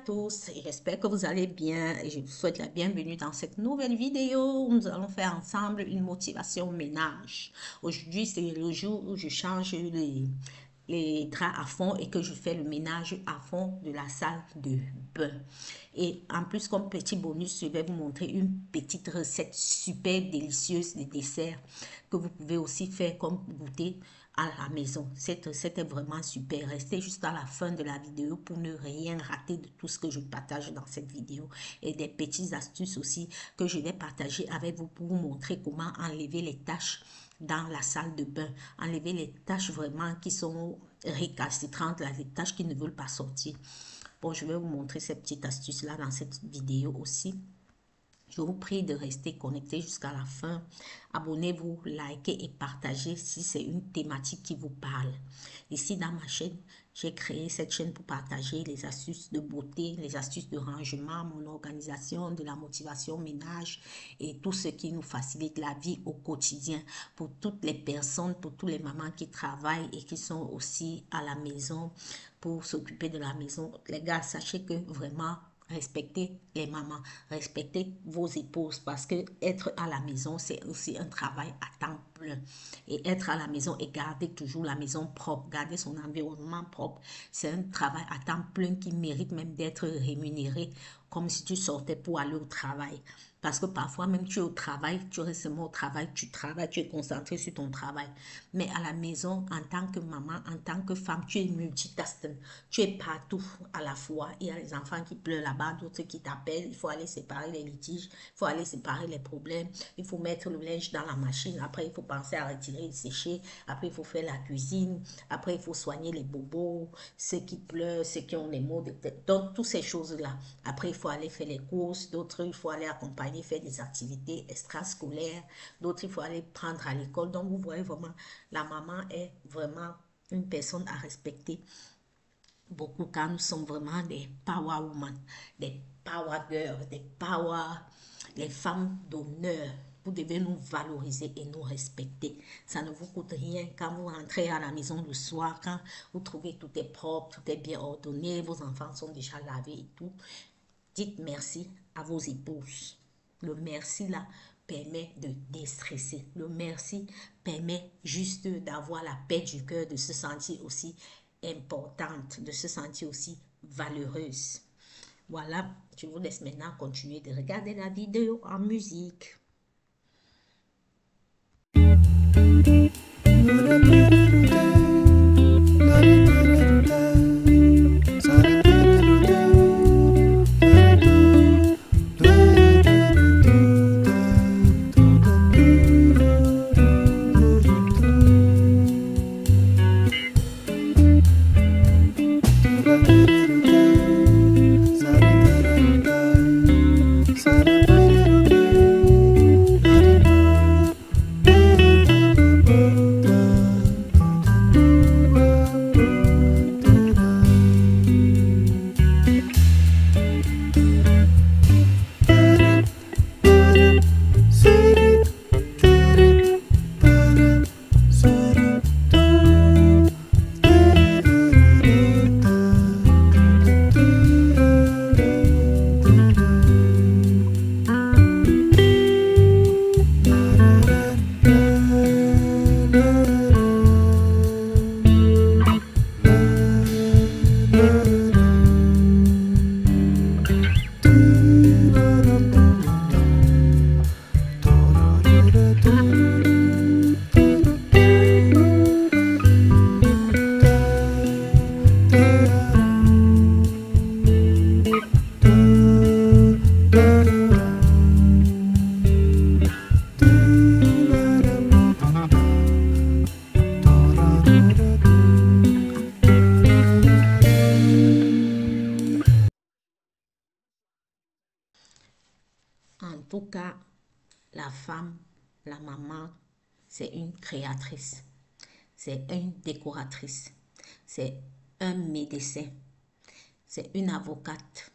tous, j'espère que vous allez bien et je vous souhaite la bienvenue dans cette nouvelle vidéo où nous allons faire ensemble une motivation ménage. Aujourd'hui, c'est le jour où je change les draps à fond et que je fais le ménage à fond de la salle de bain. Et en plus, comme petit bonus, je vais vous montrer une petite recette super délicieuse de dessert que vous pouvez aussi faire comme goûter à la maison. Cette recette est vraiment super. Restez jusqu'à la fin de la vidéo pour ne rien rater de tout ce que je partage dans cette vidéo. Et des petites astuces aussi que je vais partager avec vous pour vous montrer comment enlever les taches dans la salle de bain. Enlever les taches vraiment qui sont récalcitrantes, les taches qui ne veulent pas sortir. Bon, je vais vous montrer ces petites astuces-là dans cette vidéo aussi. Je vous prie de rester connecté jusqu'à la fin. Abonnez-vous, likez et partagez si c'est une thématique qui vous parle. Ici, dans ma chaîne, j'ai créé cette chaîne pour partager les astuces de beauté, les astuces de rangement, mon organisation, de la motivation ménage et tout ce qui nous facilite la vie au quotidien pour toutes les personnes, pour tous les mamans qui travaillent et qui sont aussi à la maison pour s'occuper de la maison. Les gars, sachez que vraiment, respectez les mamans, respectez vos épouses parce que être à la maison, c'est aussi un travail à temps plein. Et être à la maison et garder toujours la maison propre, garder son environnement propre, c'est un travail à temps plein qui mérite même d'être rémunéré comme si tu sortais pour aller au travail. Parce que parfois, même tu es au travail, tu restes seulement au travail, tu travailles, tu es concentré sur ton travail. Mais à la maison, en tant que maman, en tant que femme, tu es multitasking. Tu es partout à la fois. Il y a les enfants qui pleurent là-bas, d'autres qui t'appellent. Il faut aller séparer les litiges, il faut aller séparer les problèmes. Il faut mettre le linge dans la machine. Après, il faut penser à retirer et sécher. Après, il faut faire la cuisine. Après, il faut soigner les bobos, ceux qui pleurent, ceux qui ont les maux de tête. Donc, toutes ces choses-là. Après, il faut aller faire les courses. D'autres, il faut aller accompagner, faire des activités extrascolaires. D'autres, il faut aller prendre à l'école. Donc, vous voyez vraiment, la maman est vraiment une personne à respecter beaucoup car nous sommes vraiment des power women, des power girls, les femmes d'honneur. Vous devez nous valoriser et nous respecter. Ça ne vous coûte rien quand vous rentrez à la maison le soir, quand vous trouvez tout est propre, tout est bien ordonné, vos enfants sont déjà lavés et tout. Dites merci à vos épouses. Le merci là permet de déstresser. Le merci permet juste d'avoir la paix du cœur, de se sentir aussi importante, de se sentir aussi valeureuse. Voilà, je vous laisse maintenant continuer de regarder la vidéo en musique. En tout cas, la femme, la maman, c'est une créatrice, c'est une décoratrice, c'est un médecin, c'est une avocate,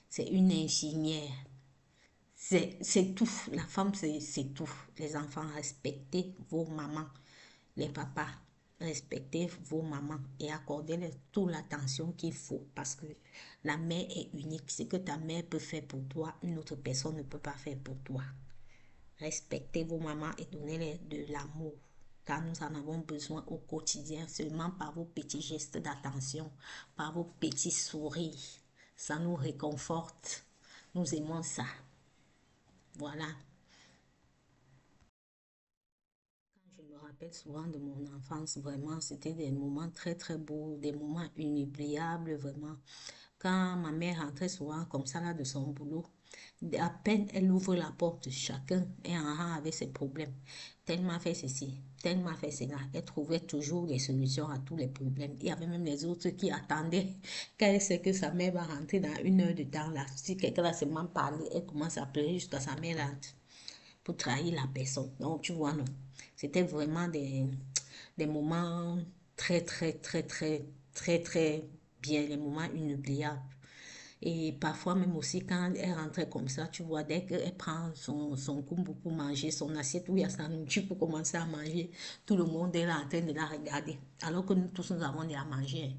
c'est une ingénieure, c'est tout. La femme, c'est tout. Les enfants, respectez vos mamans, les papas, Respectez vos mamans et accordez-leur toute l'attention qu'il faut parce que la mère est unique. Ce que ta mère peut faire pour toi, une autre personne ne peut pas faire pour toi. Respectez vos mamans et donnez-leur de l'amour car nous en avons besoin au quotidien seulement par vos petits gestes d'attention, par vos petits sourires. Ça nous réconforte. Nous aimons ça. Voilà. Je me rappelle souvent de mon enfance, vraiment, c'était des moments très très beaux, des moments inoubliables, vraiment. Quand ma mère rentrait souvent comme ça là de son boulot, à peine elle ouvre la porte, chacun est en rang avec ses problèmes. Tellement fait ceci, tellement fait cela. Elle trouvait toujours des solutions à tous les problèmes. Il y avait même les autres qui attendaient qu'elle sait que sa mère va rentrer dans 1 heure de temps là. Si quelqu'un a seulement parlé, elle commence à pleurer jusqu'à sa mère rentre pour trahir la personne. Donc, tu vois, non. C'était vraiment des moments très, très, très, très, très, très bien, les moments inoubliables. Et parfois même aussi quand elle rentrait comme ça, tu vois, dès qu'elle prend son kumbu pour manger, son assiette où il y a sa nourriture pour commencer à manger, tout le monde est là en train de la regarder. Alors que nous tous, nous avons déjà mangé.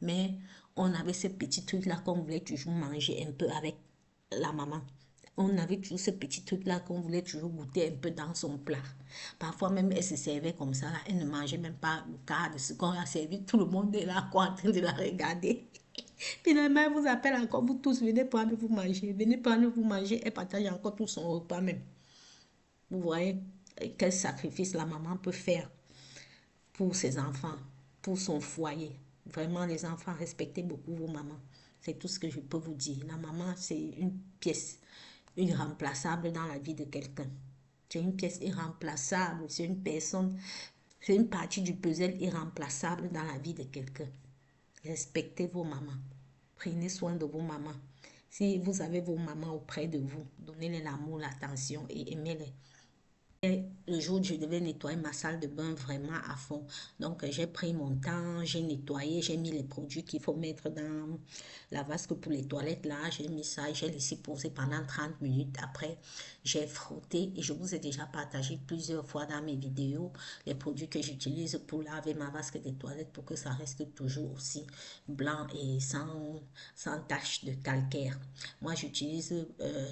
Mais on avait ce petit truc-là qu'on voulait toujours manger un peu avec la maman. On avait toujours ce petit truc-là qu'on voulait toujours goûter un peu dans son plat. Parfois même, elle se servait comme ça. Là. Elle ne mangeait même pas le quart de ce qu'on a servi. Tout le monde est là, quoi, en train de la regarder. Finalement, elle vous appelle encore, vous tous, venez prendre, vous manger. Venez prendre, vous manger. Elle partage encore tout son repas même. Vous voyez quel sacrifice la maman peut faire pour ses enfants, pour son foyer. Vraiment, les enfants, respectez beaucoup vos mamans. C'est tout ce que je peux vous dire. La maman, c'est une pièce irremplaçable dans la vie de quelqu'un. C'est une pièce irremplaçable. C'est une personne, c'est une partie du puzzle irremplaçable dans la vie de quelqu'un. Respectez vos mamans. Prenez soin de vos mamans. Si vous avez vos mamans auprès de vous, donnez-les l'amour, l'attention et aimez-les. Et le jour où je devais nettoyer ma salle de bain vraiment à fond. Donc, j'ai pris mon temps, j'ai nettoyé, j'ai mis les produits qu'il faut mettre dans la vasque pour les toilettes. Là, j'ai mis ça, j'ai laissé poser pendant 30 minutes. Après, j'ai frotté et je vous ai déjà partagé plusieurs fois dans mes vidéos les produits que j'utilise pour laver ma vasque des toilettes pour que ça reste toujours aussi blanc et sans tache de calcaire. Moi, j'utilise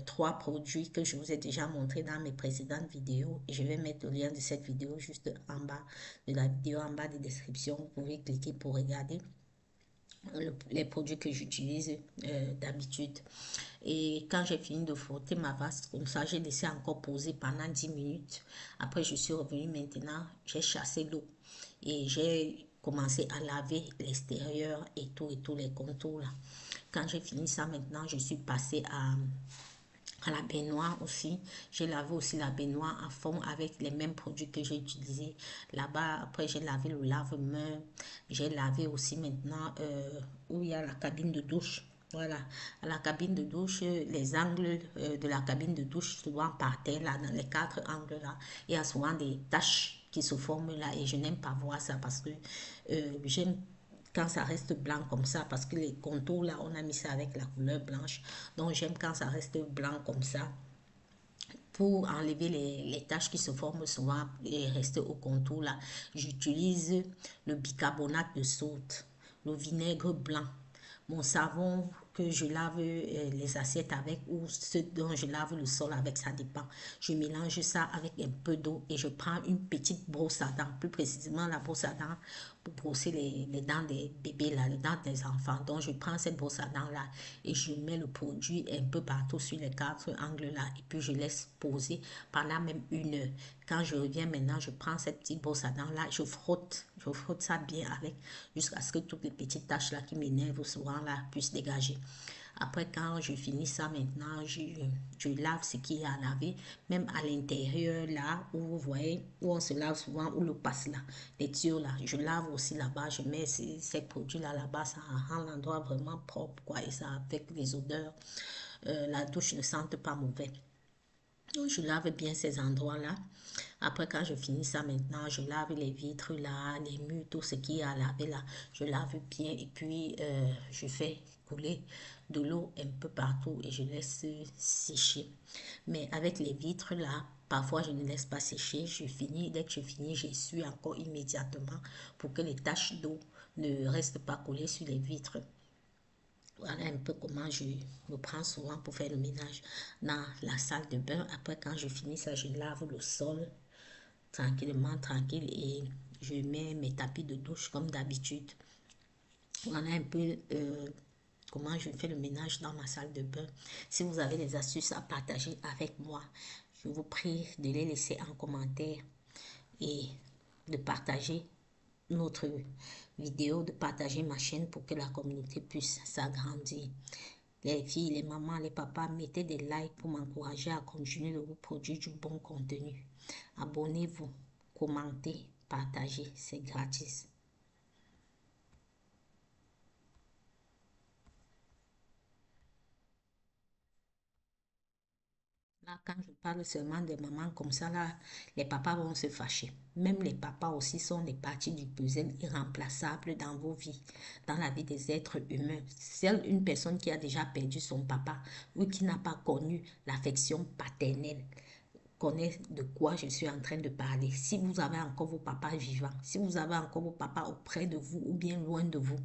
3 produits que je vous ai déjà montré dans mes précédentes vidéos. Et je vais mettre le lien de cette vidéo juste en bas de la vidéo, en bas de description. Vous pouvez cliquer pour regarder les produits que j'utilise d'habitude. Et quand j'ai fini de frotter ma vasque, comme ça, j'ai laissé encore poser pendant 10 minutes. Après, je suis revenue maintenant, j'ai chassé l'eau et j'ai commencé à laver l'extérieur et tous les contours là. Quand j'ai fini ça maintenant, je suis passée à la baignoire aussi. J'ai lavé aussi la baignoire à fond avec les mêmes produits que j'ai utilisés là-bas. Après, j'ai lavé le lave-main. J'ai lavé aussi maintenant où il y a la cabine de douche. Voilà, à la cabine de douche, les angles de la cabine de douche, souvent par terre, là, dans les 4 angles, là, il y a souvent des taches qui se forment là et je n'aime pas voir ça parce que j'aime quand ça reste blanc comme ça, parce que les contours là, on a mis ça avec la couleur blanche. Donc j'aime quand ça reste blanc comme ça, pour enlever les taches qui se forment souvent et rester au contour là. J'utilise le bicarbonate de soude, le vinaigre blanc, mon savon que je lave les assiettes avec ou ce dont je lave le sol avec, ça dépend. Je mélange ça avec un peu d'eau et je prends une petite brosse à dents, plus précisément la brosse à dents pour brosser les dents des bébés là, les dents des enfants. Donc je prends cette brosse à dents là et je mets le produit un peu partout sur les 4 angles là et puis je laisse poser pendant même 1 heure. Quand je reviens maintenant, je prends cette petite brosse à dents là, je frotte ça bien avec jusqu'à ce que toutes les petites taches là qui m'énervent souvent là puissent dégager. Après, quand je finis ça maintenant, je lave ce qu'il y a à laver, même à l'intérieur là, où vous voyez, où on se lave souvent, où le passe là, les tuyaux là, je lave aussi là-bas, je mets ces produits là là-bas, ça rend l'endroit vraiment propre, quoi, et ça affecte les odeurs. La douche ne sente pas mauvais. Je lave bien ces endroits-là. Après, quand je finis ça maintenant, je lave les vitres là, les murs, tout ce qui est à laver là. Je lave bien et puis je fais couler de l'eau un peu partout et je laisse sécher. Mais avec les vitres là, parfois je ne laisse pas sécher. Je finis, dès que je finis, j'essuie encore immédiatement pour que les taches d'eau ne restent pas collées sur les vitres. Voilà un peu comment je me prends souvent pour faire le ménage dans la salle de bain. Après, quand je finis ça, je lave le sol tranquillement, tranquille et je mets mes tapis de douche comme d'habitude. Voilà un peu comment je fais le ménage dans ma salle de bain. Si vous avez des astuces à partager avec moi, je vous prie de les laisser en commentaire et de partager notre vidéo, de partager ma chaîne pour que la communauté puisse s'agrandir. Les filles, les mamans, les papas, mettez des likes pour m'encourager à continuer de vous produire du bon contenu. Abonnez-vous, commentez, partagez, c'est gratis. Là, quand je parle seulement des mamans comme ça, là, les papas vont se fâcher. Même les papas aussi sont des parties du puzzle irremplaçables dans vos vies, dans la vie des êtres humains. Seule une personne qui a déjà perdu son papa ou qui n'a pas connu l'affection paternelle connaît de quoi je suis en train de parler. Si vous avez encore vos papas vivants, si vous avez encore vos papas auprès de vous ou bien loin de vous,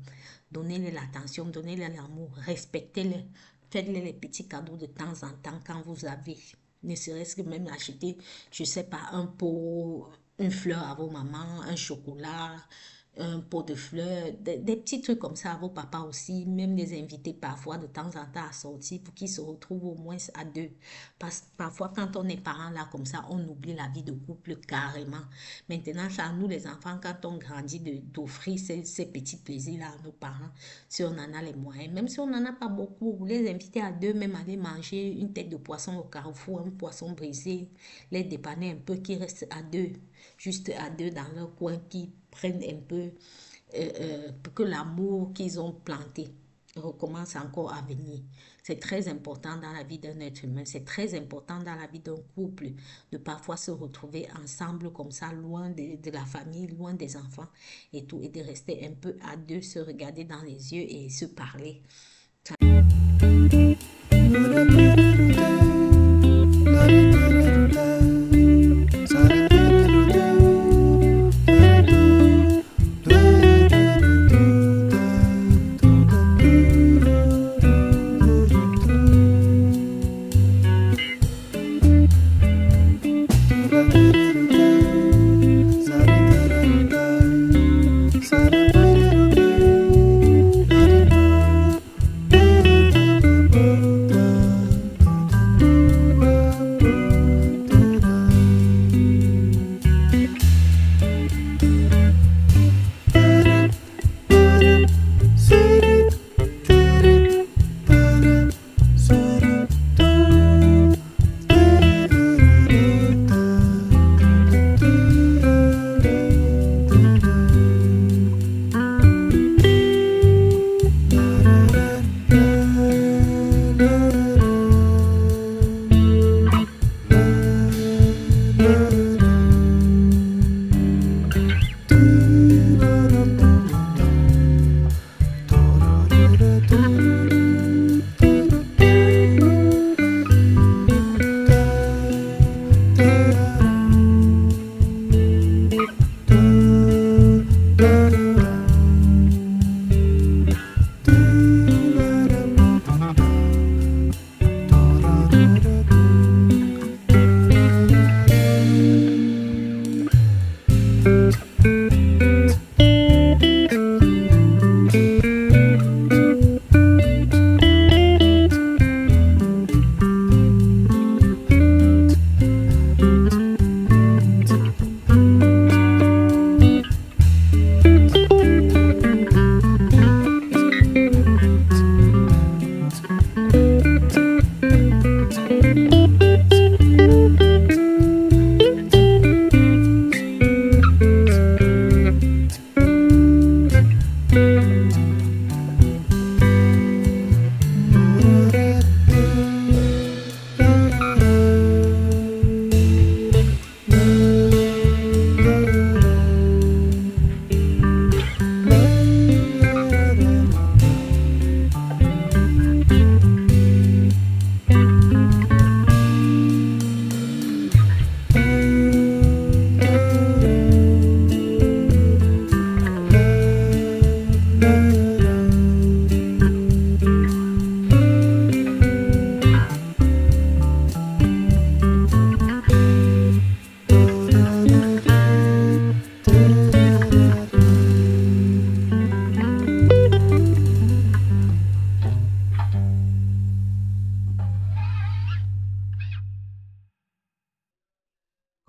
donnez-les l'attention, donnez-les l'amour, respectez-les, faites-les les petits cadeaux de temps en temps quand vous avez. Ne serait-ce que même acheter, je ne sais pas, un pot, une fleur à vos mamans, un chocolat, un pot de fleurs, des petits trucs comme ça à vos papas aussi, même les inviter parfois de temps en temps à sortir pour qu'ils se retrouvent au moins à deux. Parce que parfois, quand on est parent là comme ça, on oublie la vie de couple carrément. Maintenant, ça, nous les enfants, quand on grandit, d'offrir ces petits plaisirs-là à nos parents, si on en a les moyens, même si on n'en a pas beaucoup, vous les invitez à deux, même aller manger une tête de poisson au carrefour, un poisson brisé, les dépanner un peu, qui restent à deux, juste à deux dans leur coin, qui prennent un peu pour que l'amour qu'ils ont planté recommence encore à venir. C'est très important dans la vie d'un être humain, c'est très important dans la vie d'un couple de parfois se retrouver ensemble comme ça, loin de la famille, loin des enfants et tout, et de rester un peu à deux, se regarder dans les yeux et se parler.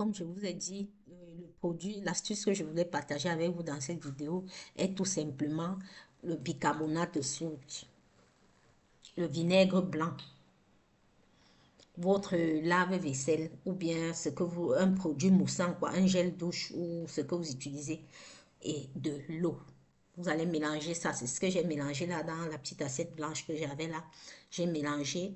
comme je vous ai dit, le produit, l'astuce que je voulais partager avec vous dans cette vidéo est tout simplement le bicarbonate de soude, le vinaigre blanc, votre lave-vaisselle ou bien ce que vous, un produit moussant, quoi, un gel douche ou ce que vous utilisez et de l'eau. Vous allez mélanger ça, c'est ce que j'ai mélangé là dans la petite assiette blanche que j'avais là. J'ai mélangé,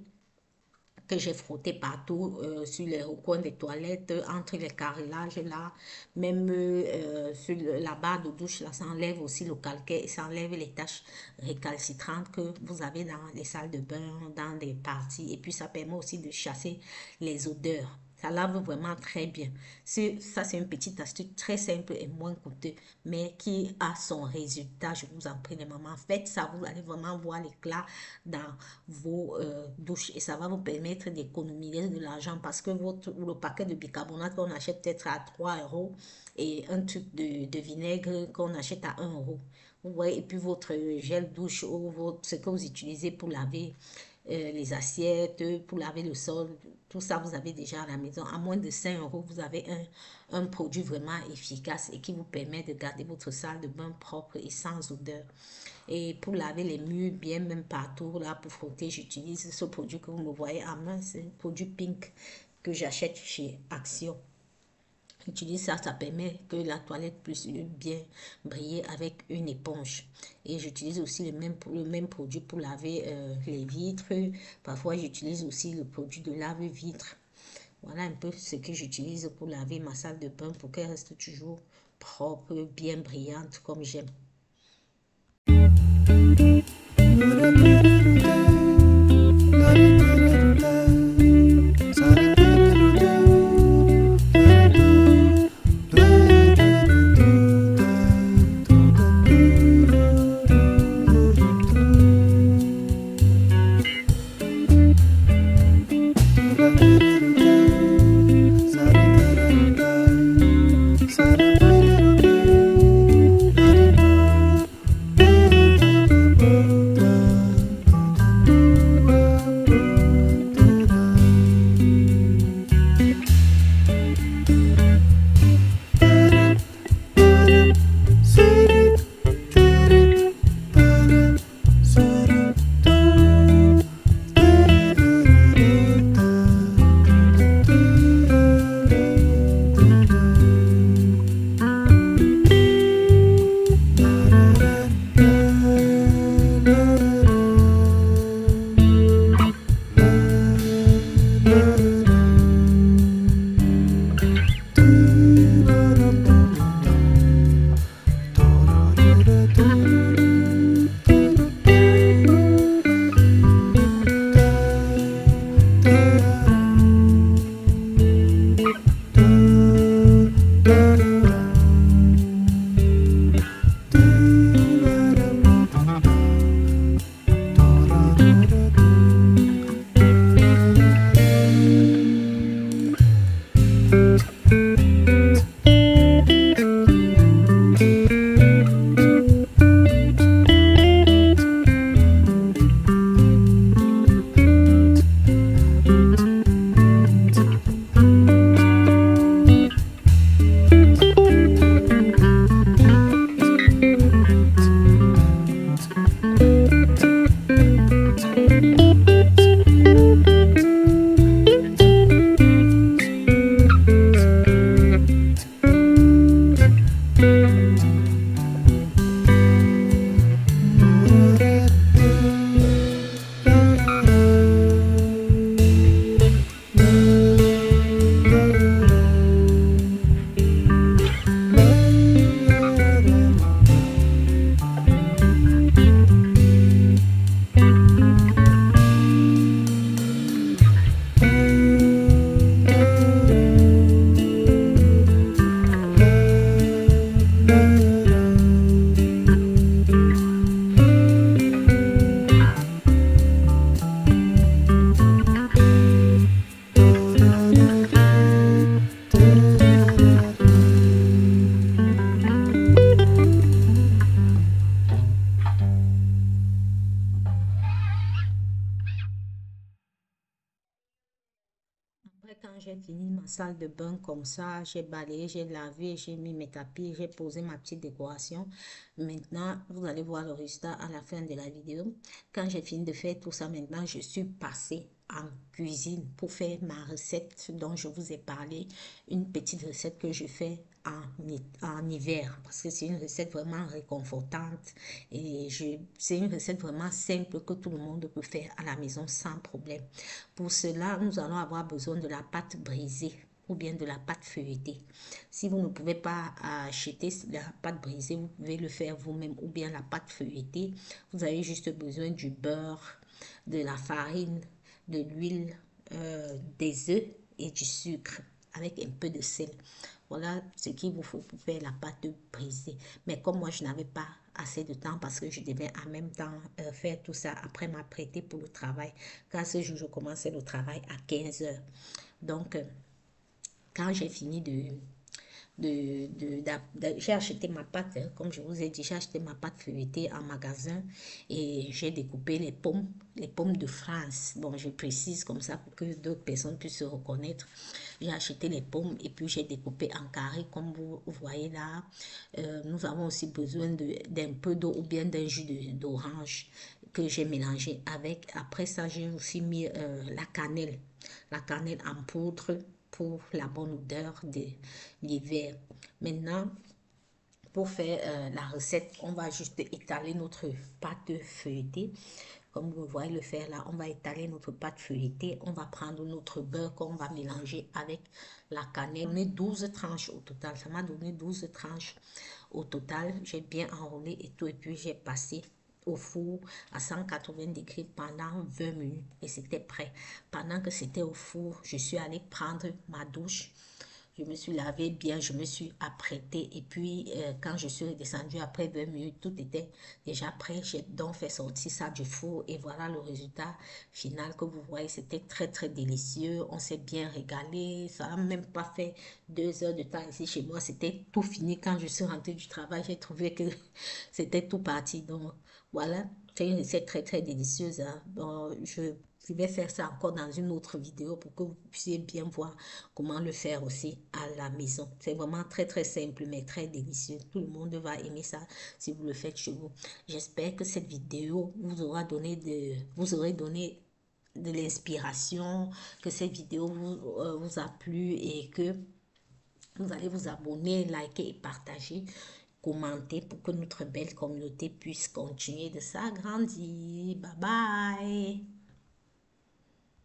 que j'ai frotté partout sur les recoins des toilettes, entre les carrelages là, même sur la barre de douche là, ça enlève aussi le calcaire et ça enlève les taches récalcitrantes que vous avez dans les salles de bain, dans des parties, et puis ça permet aussi de chasser les odeurs. Ça lave vraiment très bien. Ça, c'est une petite astuce très simple et moins coûteuse, mais qui a son résultat. Je vous en prie, les mamans. Faites ça, vous allez vraiment voir l'éclat dans vos douches et ça va vous permettre d'économiser de l'argent parce que le paquet de bicarbonate qu'on achète peut-être à 3 euros et un tube de vinaigre qu'on achète à 1 euro. Vous voyez, et puis votre gel douche ou ce que vous utilisez pour laver les assiettes, pour laver le sol, tout ça vous avez déjà à la maison. À moins de 5 euros, vous avez un produit vraiment efficace et qui vous permet de garder votre salle de bain propre et sans odeur. Et pour laver les murs bien, même partout, là, pour frotter, j'utilise ce produit que vous me voyez à main. C'est un produit Pink que j'achète chez Action. J'utilise ça, ça permet que la toilette puisse bien briller avec une éponge. Et j'utilise aussi le même produit pour laver les vitres. Parfois, j'utilise aussi le produit de lave-vitre. Voilà un peu ce que j'utilise pour laver ma salle de bain pour qu'elle reste toujours propre, bien brillante comme j'aime. ma salle de bain comme ça, j'ai balayé, j'ai lavé, j'ai mis mes tapis, j'ai posé ma petite décoration. Maintenant, vous allez voir le résultat à la fin de la vidéo. Quand j'ai fini de faire tout ça, maintenant, je suis passée en cuisine pour faire ma recette dont je vous ai parlé. Une petite recette que je fais en hiver parce que c'est une recette vraiment réconfortante et c'est une recette vraiment simple que tout le monde peut faire à la maison sans problème. Pour cela, nous allons avoir besoin de la pâte brisée ou bien de la pâte feuilletée. Si vous ne pouvez pas acheter la pâte brisée, vous pouvez le faire vous-même ou bien la pâte feuilletée. Vous avez juste besoin du beurre, de la farine, de l'huile, des œufs et du sucre avec un peu de sel. Voilà ce qu'il vous faut pour faire la pâte brisée. Mais comme moi, je n'avais pas assez de temps parce que je devais en même temps faire tout ça après m'apprêter pour le travail. Car ce jour, je commençais le travail à 15 heures. Donc, quand j'ai fini j'ai acheté ma pâte, hein, comme je vous ai dit, j'ai acheté ma pâte feuilletée en magasin et j'ai découpé les pommes de France. Bon, je précise comme ça pour que d'autres personnes puissent se reconnaître. J'ai acheté les pommes et puis j'ai découpé en carré comme vous voyez là. Nous avons aussi besoin d'un peu d'eau ou bien d'un jus d'orange que j'ai mélangé avec. Après ça, j'ai aussi mis la cannelle en poudre pour la bonne odeur de l'hiver. Maintenant, pour faire la recette, on va juste étaler notre pâte feuilletée. Comme vous voyez le faire là, on va étaler notre pâte feuilletée. On va prendre notre beurre qu'on va mélanger avec la cannelle. J'ai 12 tranches au total. Ça m'a donné 12 tranches au total. J'ai bien enroulé et tout. Et puis j'ai passé au four à 180 degrés pendant 20 minutes et c'était prêt. Pendant que c'était au four, je suis allée prendre ma douche. Je me suis lavé bien, je me suis apprêtée et puis quand je suis redescendue après 20 minutes, tout était déjà prêt. J'ai donc fait sortir ça du four et voilà le résultat final que vous voyez. C'était très très délicieux. On s'est bien régalé. Ça n'a même pas fait 2 heures de temps ici chez moi. C'était tout fini. Quand je suis rentrée du travail, j'ai trouvé que c'était tout parti. Donc voilà, c'est une recette très très délicieuse. Hein. Bon, je vais faire ça encore dans une autre vidéo pour que vous puissiez bien voir comment le faire aussi à la maison. C'est vraiment très très simple mais très délicieux. Tout le monde va aimer ça si vous le faites chez vous. J'espère que cette vidéo vous aurez donné de l'inspiration, que cette vidéo vous a plu et que vous allez vous abonner, liker et partager, commenter pour que notre belle communauté puisse continuer de s'agrandir. Bye bye!